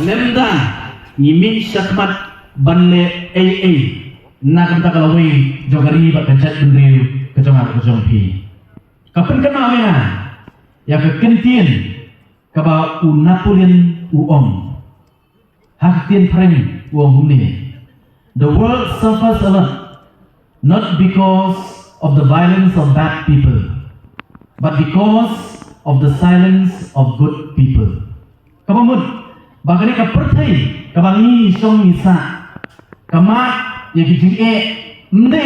lemda ngimi syakmat banle nak kata kalawai jogari ba kajat bendeu kejongar kejongpi kapan kenamena ya kekentien kaba unapulian uom haktian preng uom humne. The world suffers a lot not because of the violence of bad people but because of the silence of good people. Kabamud bagani ka perthai kabangi song isa kama ya kijinge mde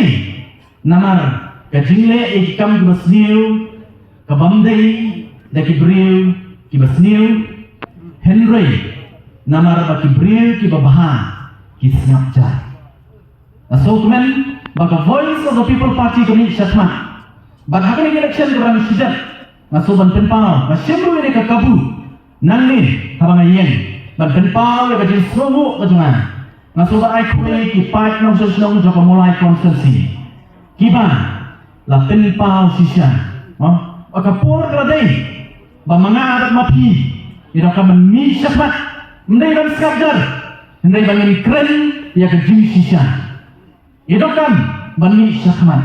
namar kajingle ikam kibasniu kabamdei da kibriu kibasniu Henry namar ba kibriu kibabaha kisnapja asokmen baga voice of the people party kami syatma bagani election kurang sidat masuban tempau masyamru ini ka kabu nangni habangayen ban tempau le kajin somu kajungan masuba ai kue ki pat nong sesong joko mulai konsensi kiba la tempau sisya akapur keladai ba mga adat mapi ira ka menmi syatmat mendai ban skadar mendai ban kren ya kajin sisya idokam banmi syakman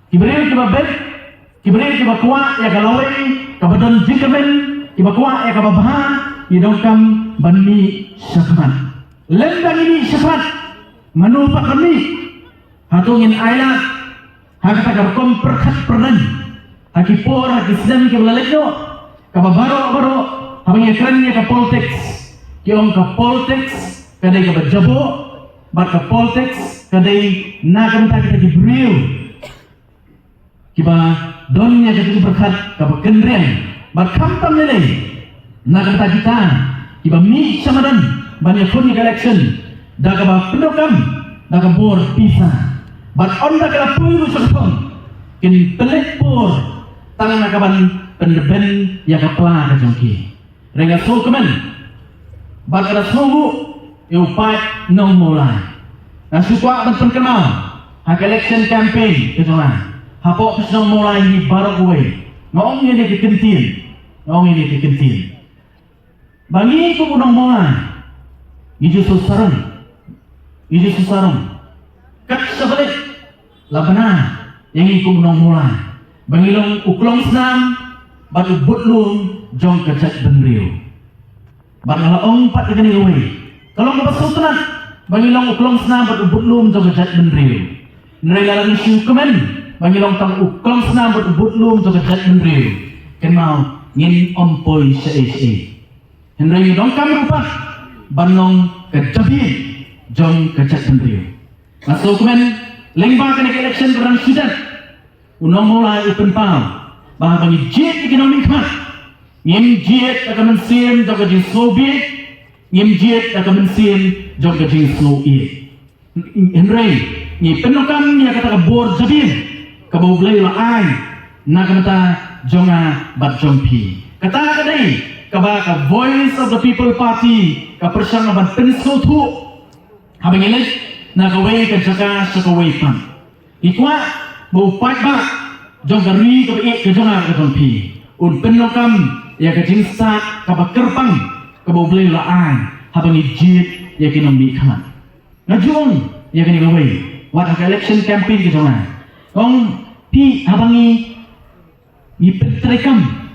kibril kibabet kibril kibakwa ya kalawai kabadon jikamen kibakwa ya kababaha idokam banmi syakman lendang ini syakman manupa kami hatungin ayat hakata karkom perkat perdan hakipor hakisdam kibalalekno kababaro habang kren ya kapoltex kiong kapoltex kadai kabajabo bat kapoltex kadai nakam tak kita kibriu kiba donnya kita berkat kaba kendren bat kampam nilai nakam tak kita kiba mi samadan banyak kuni election daga ba penokam daga bor pisa bat onda kala puru sokong kin pelek por tangan nakaban pendeben ya kapla kajongki renga sokemen bat ada songu upat nong mulai na suka ban kenal hak election campaign kejongan hapo kesong mulai ni barok we ngong ini kekentin bangi ko bunong mulai iju susarong kat sebalik labana yang iku bunong mulai bangilong uklong senam batu butlung jong kecak benriu bangalaong pat kani we kalau ngapasutan bangilong uklong senam batu butlung jong kecak benriu nregalang isu kemen bangilong tang uklong senam batu butlung jong kecak benriu kenal ngin ompoi se henry dong kami rupa banong kejabi jong kecak benriu masuk kemen lengba kena election berang sudan unong mulai open pau bah bangi jet ekonomi khat ngim jet akan mensim jong kejing soviet ngim jet akan mensim jong kejing soviet henry ni penokam ni kata ka bor jabin ka bau blai la ai na kata jonga bat jompi kata kadai kaba ka voice of the people party ka persang ban penso thu habang ilek na ka way ka jaka sa ka way pan ikwa bau pat ba jong gari ka e ka jonga ka jompi un penokam ya ka jinsa ka ba kerpang ka bau blai la ai habang ijit ya kinomi khaman ngajung ya kini ka way wat ka election campaign ka jonga ong pi habangi ni petrekam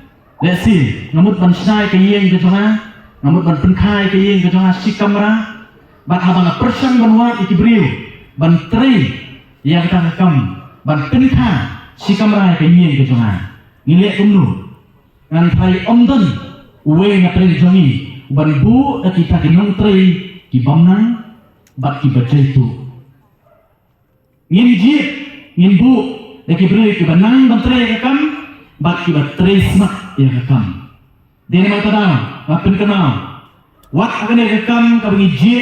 let's see ngamut ban snai ke yeng ke jonga ngamut ban penkai ke yeng ke jonga si kamera ban habang persang ban wat ikibriu ban tre yang ta kam ban penka si kamera ke yeng ke jonga ngile umnu ngan thai omdon we na tre jongi ban bu kita ke nong tre ki bamnang bat ki bajaitu ngin ji ngin bu ikibriu ki banang ban tre ke kam bat ki bat tre smak ya rekam dene mau tadang apun kenal wat akan rekam kabingi je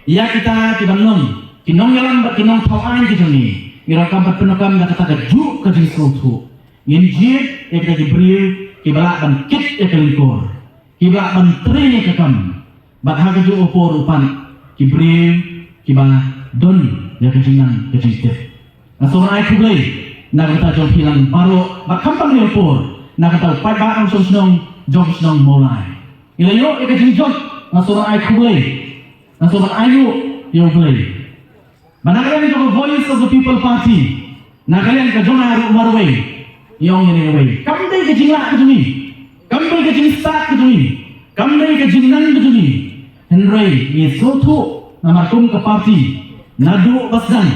ya kita kibanong kinong yalan bat kinong thawan ki joni ngirakam bat penokam da kata ju ka jing sotu yin je ya kita kibril kibala ban kit ya kelingkor kibala ban tre ya kakam bat ha ju opor upan kibril kibala don ya kejingan kejingte asora ai kublai na kata jom hilang baro bat kampang ni opor na kata pai ba ang song jong snong mulai ilayo ikajing jong nasoran ai khulei nasoran ayu yo blei Managalan ka voice of the people party nagalan ka jona ru marway yong ni way kamdai ka jingla ka jumi kamdai ka jingsta ka jumi kamdai ka jingnan ka jumi henry ni sotu namarkum ka party nadu basdan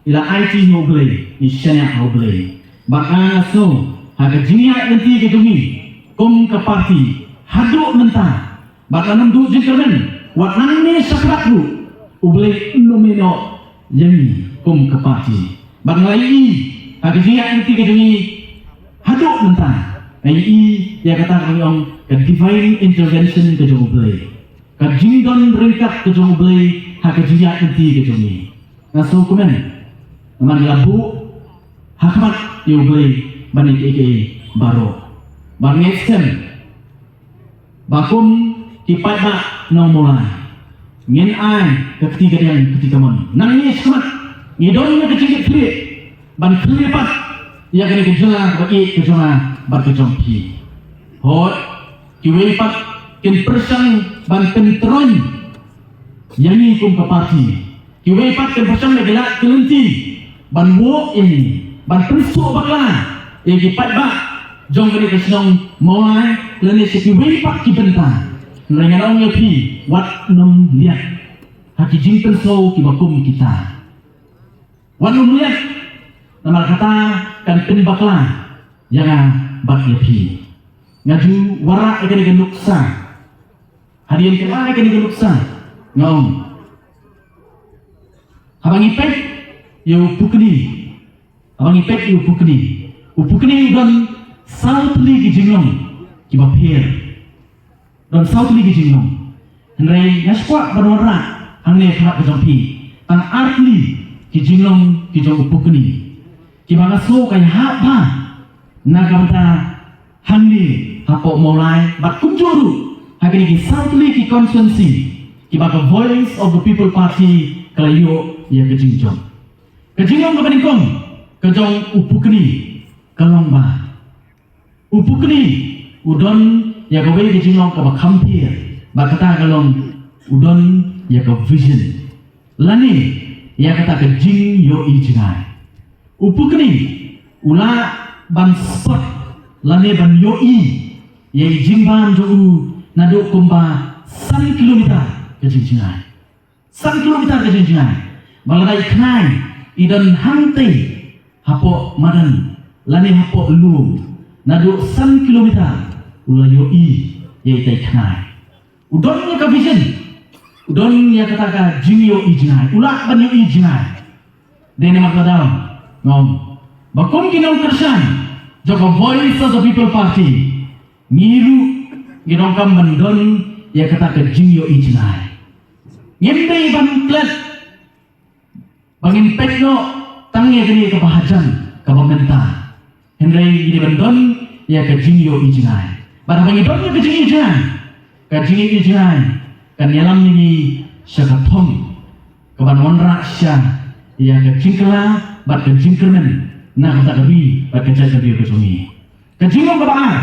ila IT no blei ni shanya no blei baka so haga jingya nanti ka jumi kum ka party hadu nenta baka nandu jingkermen wat nanne sakratu ublei nomino yami kum ka party baka lai haga jingya nanti ka jumi hadu nenta ai ya kata kayong ka divine intervention ka jumi ublei ka jingdon ringkat ka jumi ublei haga jingya nanti ka jumi naso kumen naman labu hakmat yu ublei bani eke baro bangetsem bakum kipat ba no mulai ngin ai ketika yang ketika mon nangis kemat ngidon nya kecil kecil ban kelipat ya kene kejela bagi kejela bar kejompi hot kiwepat kin persang ban pentron yani kum kapati kiwepat kin persang legelak kelenti ban wo ini ban persu bakla yang kipat ba jong kene kesnong mulai lene kiwepat ki bentang Dengan orang yang pi wat nom lihat haki jingpen so kibakum kita. Wat nom lihat nama kata kan penbakla jangan bat ya pi. Ngaju warak ikan ikan nuksa. Hadian kena ikan ikan nuksa. Ngom. Abang ipet yu pukni. Abang ipet yu pukni. Upukni dan saltli ki jinglong kibapir. Dan sautu lagi jinglong, henry ngaswa berwarna, hangne kerap kejampi, tan artli kijinglong kijong upukni, kibangaso kay haba, nagamta hangne hapo mulai bat kunjuru, hagini ki sautu lagi konsensi, kibaga voice of the people party kalayo ya kejingjong, kejinglong kebaningkong, kejong upukni, kalongba, upukni udon ya gawe ke jinglong ka bakampir bakata kalong udon ya ka vision lani ya kata ke jing yo i jingai upukni ula ban spot lani ban yo i ya i jingban jo u nado kumba 1 kilometer ke jingai 1 kilometer ke jingai balai knai idan hangte hapo madan lani hapo lu nado 1 kilometer ula yo i ye tai khnai udon nya ka vision udon nya kata ka jing yo i jingai ula ban yo i jingai dene makadam ngom bakum kinong kersan joko voice of the people party ngiru ginong kam bandon ya kata ka jing yo i jingai ngimbe ban klat bangin pekno tangye gini ka bahajan ka pemerintah hendai gini bandon ya ka jing yo i jingai pada bagi donya kejing ijan, kan yalam ini syakatong, keban wanra syah, ya kejing kela, bat kejing kermen, nak tak kebi, bat kejang kebi kesungi, kejing long kebaar,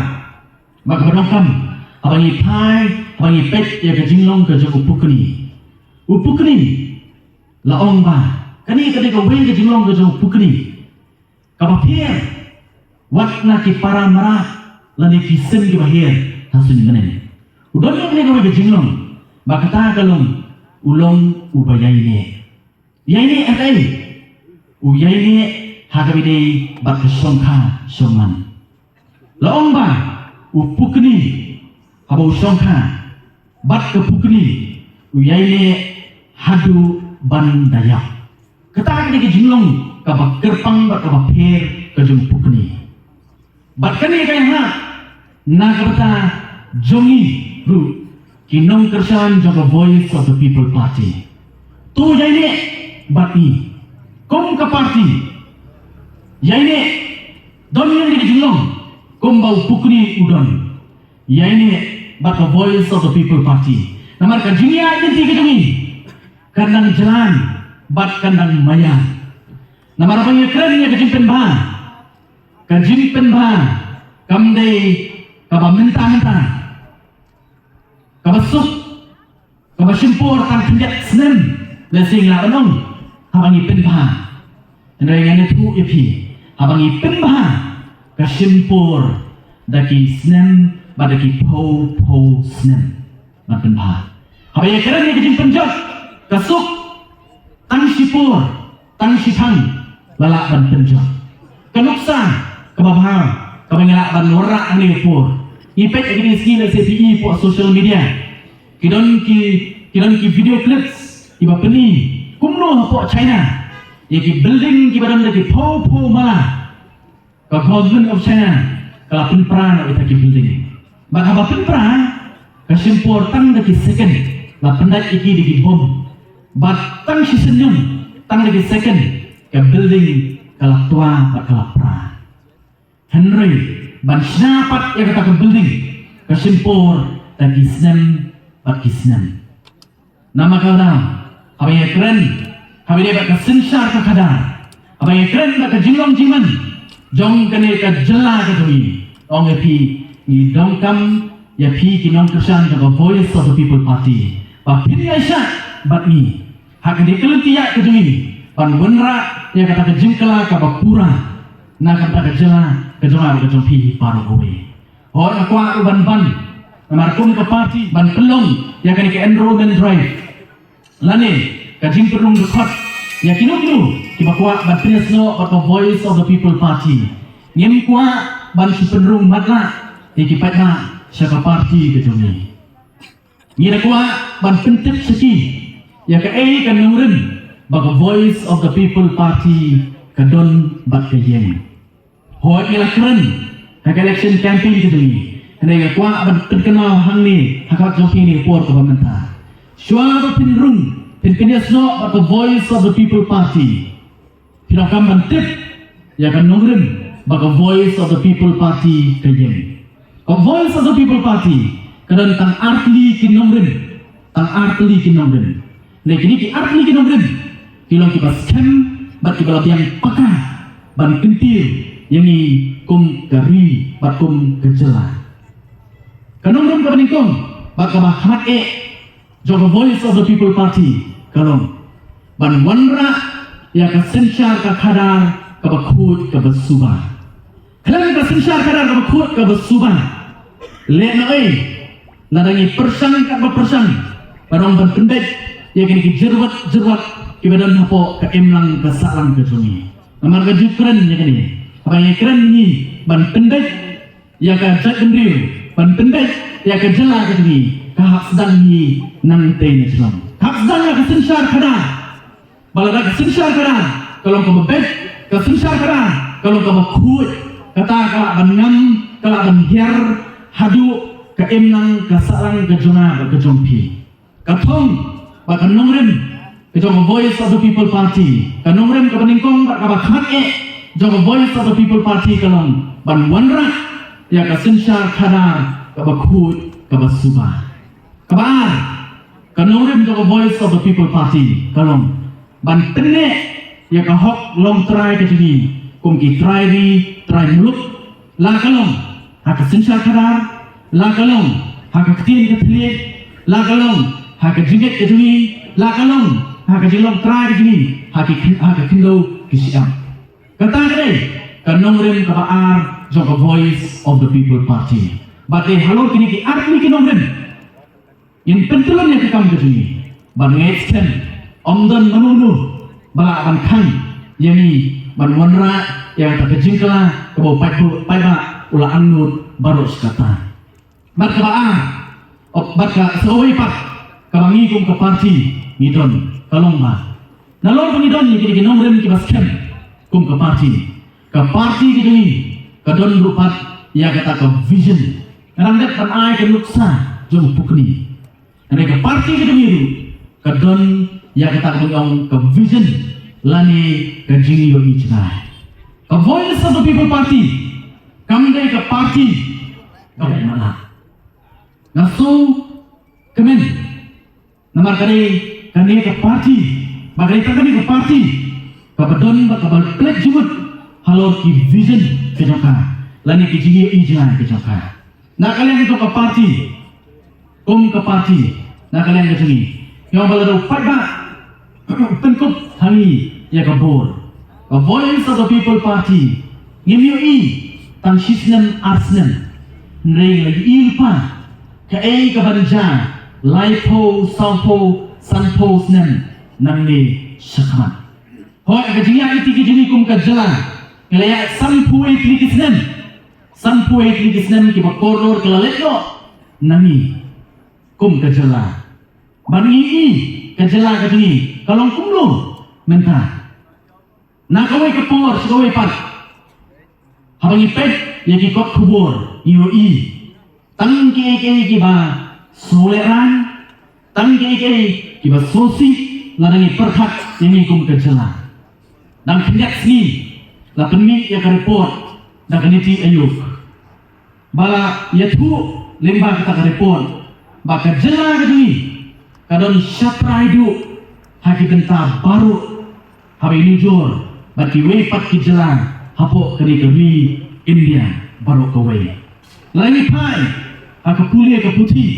bat kebanokam, abangi pai, abangi pet, ya kejing long kejang upukni, laong ba, kani ketika wei kejing long kejang upukni, kapapir, wat nak para marah. Lani kisen ki bahir hasun menen udon yang kene gawe jinglong bakata kalong ulong ubayai ne atai uyai ne hagabide bak songkha soman laong ba upukni habo songkha bat kepukni uyai ne hadu bandaya kata kene ki jinglong ka bak kerpang bak ka bapher ka jung pukni bat kene kaya ha Nagata jongi ru kinong kersan jaga voice of the people party tu jaine bati kom ka party yaine don yang di jinglong kom bau pukni udon yaine baka voice of the people party namar ka jinia yanti ke jongi kandang jalan bat kandang maya namar bang keren ya kejimpen ba kamdei kaba mentah-mentah kaba sup Kabasimpor tan kendet senen lesing la benong habangi penbaha nrengan itu ipi habangi penbaha kasimpor daki senen badaki po senen ban penbaha habaya keren ni kejing penjot kasuk tang sipur tang sipang lalak ban penjot kanuksa kababha kabangala ban norak ni pur ipek agni skill CPE po social media kidon ki video clips iba peni kumno po China ye ki building ki badan ki po mala ka government of China kala penpra na ita ki building baka ba penpra ka simpor tang de ki second la pendat iki di bom bat tang si senyum tang de ki second ka building kala tua kala pra Henry ban snapat ya kata ka building ka simpor tagi senyum Pakistan. Nama kau apa yang keren? Apa yang bak sensar ke kadar? Apa yang keren bak jinglong jiman? Jong kene ke jela ke tui. Ong epi ni dongkam ya pi kinong kesan ke Voice of the People Party. Pak pin Aisyah bat ni. Hak di kelentiak ke tui. Pan wenra ya kata ke jingkala ke bakura. Na kata ke jela ke jongar ke jong pi paru kowe. Orang kuat ban Markum ke parti ban pelong ya kan ke enrollment drive lani kajing perung dekat ya kino kiba kuat ban pinesno atau Voice of the People Party ngem kuat ban sipenrung matla ikipatna siapa parti ke jumi ngira kuat ban pentip seki ya ke kan nungren bag Voice of the People Party kadon bat ke yen ho ila keren election campaign ke jumi Hendak kuat aban terkenal hang ni hakak joki ni por ke pemerintah. Suara pinrung pinpinesno atau Voice of the People Party. Pinakam bantip ya kan nongren baka Voice of the People Party kayen. Ka Voice of the People Party kadang tang artli kinongren Lagi ki artli kinongren kilong ki baskem bat ki balabiang pakah ban kentir yang ni kum gari bat kum kejela. Kanong kabaningkong baka mahamat joga Voice of the People Party kalong ban wanra ya ka sensar ka kadar ka bakut ka basuba kalang ka sensar kadar ka bakut ka basuba le na ladangi persang ka persang barang ban pendek ya kini ki jerwat ki badan hapo ka emlang ka salang ka jumi namar ka jukran ya kini apa yang keren ni ban pendek ya ka jat gendriu ban pendek ya ke jela ke ni kahak sedang ni nang tei Islam hak sedang ya ke sensar kada balada ke sensar kada kalau ke bebek ke sensar kada kalau ke bakut kata kala ban ngam kala ban hiar hadu ke emnang ke sarang ke jona ke jompi katong bakan nongren ke jong Voice of the People Party ke nongren ke peningkong bak kabat jong Voice of the People Party kalong ban wanra ya ka sensar kada kabakut kabasuba kabar kanurem jong Voice of the People Party kalong ban tenne ya ka hok long try ke sini kum ki try mulut la kalong ha ka sensar kadar la kalong ha ka tin ke tliek la kalong ha ka jinget ke sini la kalong ha ka jilong try ke sini ha ka kindo kisiam kata kare kanurem kabar jong Voice of the People Party bate halor kini ki artli kinongren yang pentelan yang kekam kesini ban ngetsken omdan menunu bala ban kan yani ban wanra yang tak kejingkala kebo paiba ula annut baros kata mat kebaa bat ka sawai pak kabangi kum ke parti ngidon kalongma nalor ngidon ni kini kinongren ki basken kum ke parti kini kadon rupat ya kata ke vision Rangat pan ai ke luksa jom pukni. Mereka parti ke demiru kadon ya kata ke vision lani ke jingi yo ijna. Ke Voice of the People Party kamdai ke parti kau mana. Nasu kemen namar kare kani ke parti bagai kani ke parti kabadon bakal plek jumut halor ki vision ke joka lani ke jingi yo ijna ke joka. Nah kalian itu ke parti na kalian ke sini yang balado fight back penkup hangi ya kabur a voice of the people party ngimyo i tang shisnem arsnem nrei lagi ilpa ka ei ka banja laipo sampo sanpo snem namne shakman hoi ka jinga iti ki jini kum ka jala kelaya sampo ei klikisnem sampo ei klikisnem ki bakoror kelaletno nami kum ka jala bangi i ka jala ka jini kalong kumlo menta na kawai ka por kawai pat habang ipet yaki kot kubur iyo i tang ki ba soleran tang ki ba sosi larangi perkat yang kum ka jala dan kenyak sini la penmi ya ka report da kaniti ayuk bala yatu lemba kita ka report ba ka jala ka jini kadon syatraidu hakikenta baru habi nujur bagi wepat ki jala hapo kani kami India baru kawai lagi pai aku kuliah ke putih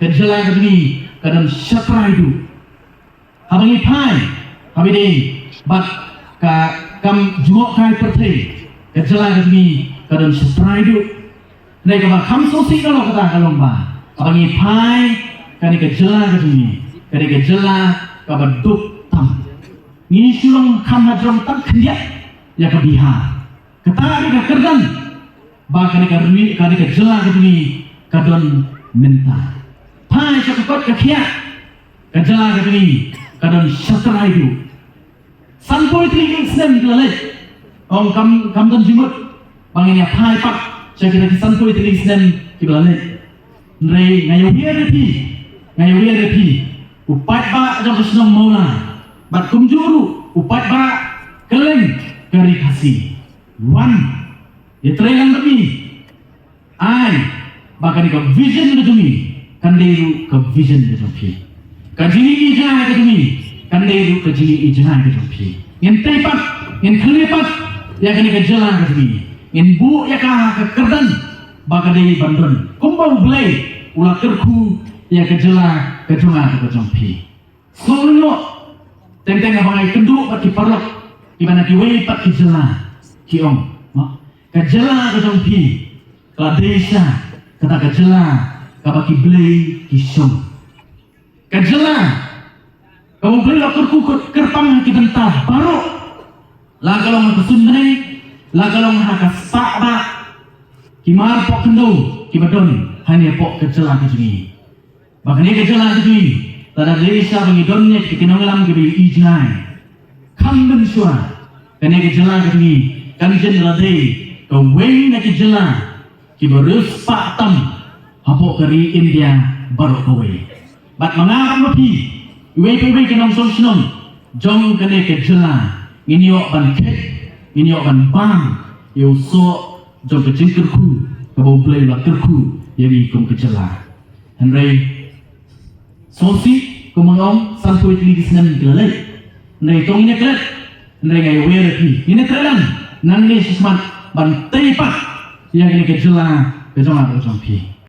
ke jala ka jini kadon syatraidu habi pai habi dei bat ka kam jungok kai pertei ke jala ka jini kadon syatraidu nei ka ba kam sosi kalau kata kalong ba habi pai kani ke jela ke sini kani ke jela ka baduk tam ni sulong kam hadram tak kendia ya ke biha kata ka kerdan ba kani ke jela ke sini kadon menta pai sa kot ka khia ke jela ke sini kadon syatraidu sanpoi tri snem lalet ong kam dan jimut bangnya pai pak saya kira sanpoi tri snem ki lalet nrei ngayo hiarepi ngayon repi upat ba jam senong mauna bat kumjuru upat ba keleng kari kasih one ditrelang demi ai bahkan ke vision demi kanderu ke vision demi kajini ijah demi kanderu kajini ijah demi yang tepat yang kelepat ya kani ke jalan demi yang bu ya ka kerdan bahkan dari bandon kumbau belai ulah kerku ya kejela kejunga ke jompi sono teng-teng abangai kenduk bagi parlok di mana diwei pat kejela kiong kejela ke jompi ke desa kata kejela ke bagi belai kisong kejela kamu beli lakurku kerpang kidentah baru lah kalau ngakasundai lah kalau ngakasakba kimar pok kenduk kibadon hanya pok kejela ke sini bahkan ia kejala itu tada desa bangidonnya kikinongalam gibi ijnai kamben suara kan ia kejala itu kan jen ladei kau wei na kejala kibarus pak tam hapok kari India baru kau bat mengam lebih wei kinong sonsong jong kan ia kejala ini ok ban ket ini ok ban bang yo so jong kecingkerku kau play lakerku jadi kum kejala Henry sosi kumangong sanpoi tili disnam kilalai nei tong ine klet nei ngai werepi ine trelan nan ne sisman ban teipat yang ini kejela kejong pi